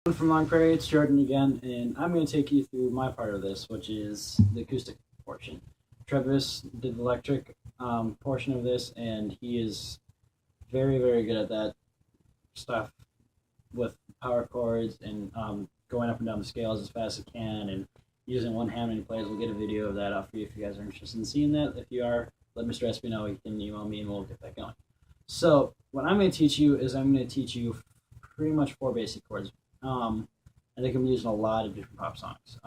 From Long Prairie, it's Jordan again, and I'm going to take you through my part of this, which is the acoustic portion. Travis did the electric portion of this, and he is very, very good at that stuff with power chords and going up and down the scales as fast as he can, and using one hand when he plays. We'll get a video of that out for you if you guys are interested in seeing that. If you are, let Mr. Espy know. You can email me, and we'll get that going. So what I'm going to teach you is I'm going to teach you pretty much 4 basic chords. And they can be used in a lot of different pop songs.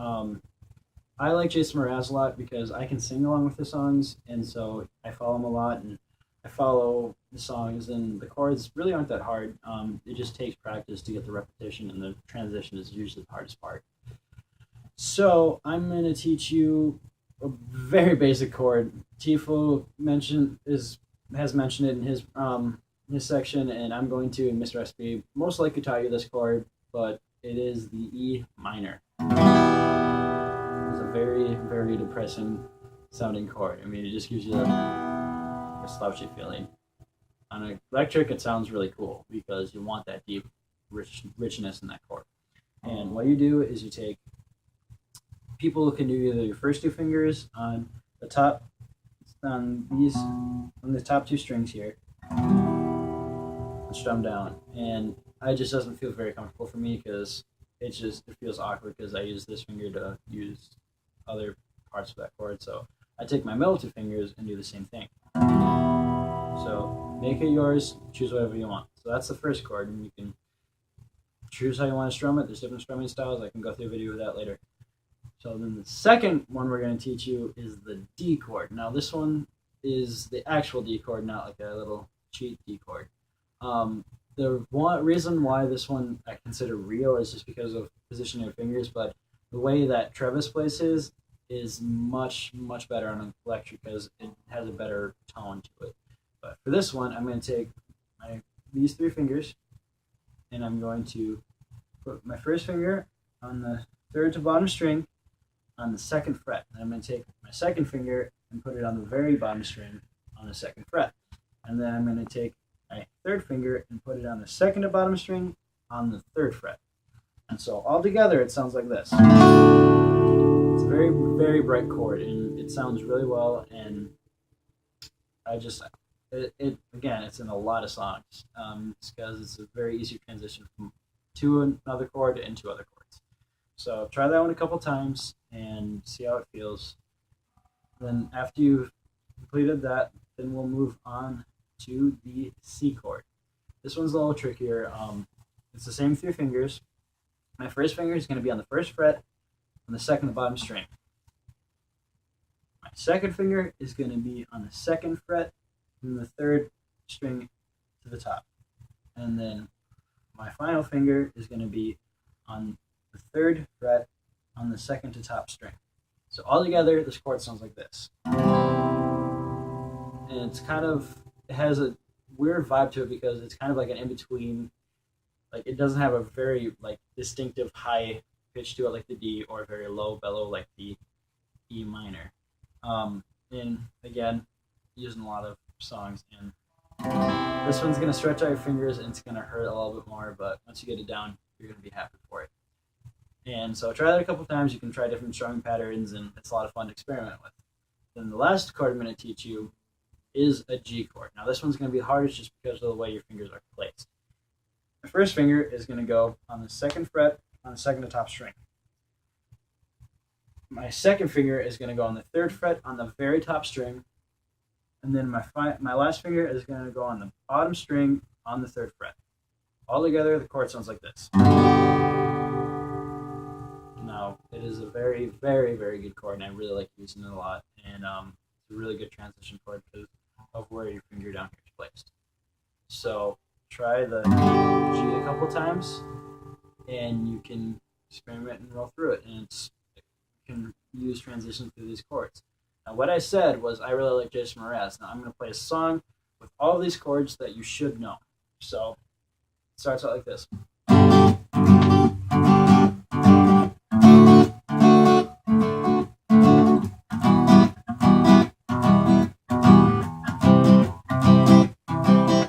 I like Jason Mraz a lot because I can sing along with the songs, and so I follow him a lot, and I follow the songs, and the chords really aren't that hard. It just takes practice to get the repetition, and the transition is usually the hardest part. So I'm going to teach you a very basic chord. Tifo has mentioned it in his section, and I'm going to, and Mr. Espy most likely taught you this chord, but it is the E minor. It's a very, very depressing sounding chord. I mean, it just gives you a slouchy feeling. On an electric, it sounds really cool because you want that deep richness in that chord. And what you do is you take, people can do either your first 2 fingers on the top, on the top 2 strings here, and strum down. And it just doesn't feel very comfortable for me because it feels awkward because I use this finger to use other parts of that chord. So I take my middle 2 fingers and do the same thing. So make it yours, choose whatever you want. So that's the first chord, and you can choose how you want to strum it. There's different strumming styles. I can go through a video of that later. So then the second one we're going to teach you is the D chord. Now this one is the actual D chord, not like a little cheat D chord. The one reason why this one I consider real is just because of positioning of fingers, but the way that Travis plays his is much, much better on an electric because it has a better tone to it. But for this one, I'm going to take these 3 fingers, and I'm going to put my first finger on the 3rd to bottom string on the 2nd fret. And I'm going to take my second finger and put it on the very bottom string on the 2nd fret. And then I'm going to take my 3rd finger and put it on the 2nd to bottom string on the 3rd fret. And so all together it sounds like this. It's a very, very bright chord, and it sounds really well, and again, it's in a lot of songs. It's because it's a very easy transition to another chord and 2 other chords. So try that one a couple times and see how it feels. Then after you've completed that, then we'll move on to the C chord. This one's a little trickier. It's the same 3 fingers. My first finger is going to be on the 1st fret on the 2nd to bottom string. My second finger is going to be on the 2nd fret and the 3rd string to the top. And then my final finger is going to be on the 3rd fret on the 2nd to top string. So all together, this chord sounds like this. And it has a weird vibe to it because it's kind of like an in-between. Like, it doesn't have a very distinctive high pitch to it like the D, or a very low bellow like the E minor. And again, using a lot of songs, and this one's going to stretch out your fingers and it's going to hurt a little bit more, but once you get it down, you're going to be happy for it. And so try that a couple times. You can try different strumming patterns, and it's a lot of fun to experiment with. Then the last chord I'm going to teach you is a G chord. Now this one's going to be hardest just because of the way your fingers are placed. My first finger is going to go on the 2nd fret on the 2nd to top string. My second finger is going to go on the 3rd fret on the very top string, and then my last finger is going to go on the bottom string on the 3rd fret. All together, the chord sounds like this. Now, it is a very, very, very good chord, and I really like using it a lot, and it's a really good transition chord because of where your finger down here is placed. So try the G a couple times, and you can experiment and roll through it, and you can use transitions through these chords. Now, what I said was I really like Jason Mraz. Now I'm going to play a song with all these chords that you should know. So it starts out like this.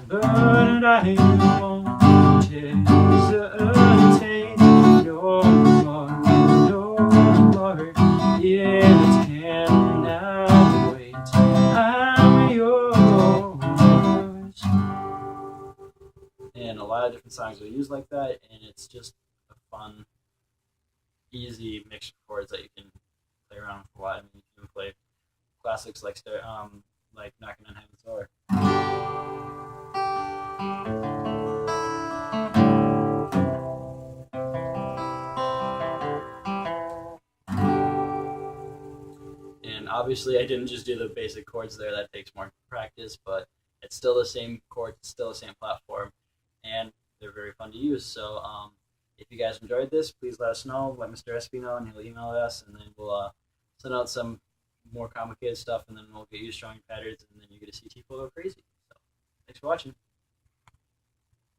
But I won't hesitate songs are used like that, and it's just a fun, easy mix of chords that you can play around with a lot. I mean, you can even play classics like Knocking on Heaven's Door. And obviously, I didn't just do the basic chords there. That takes more practice, but it's still the same chords, it's still the same platform, and they're very fun to use. So, if you guys enjoyed this, please let us know. Let Mr. Espy know, and he'll email us, and then we'll send out some more complicated stuff, and then we'll get you showing patterns, and then you get to see Tifo go crazy. So, thanks for watching.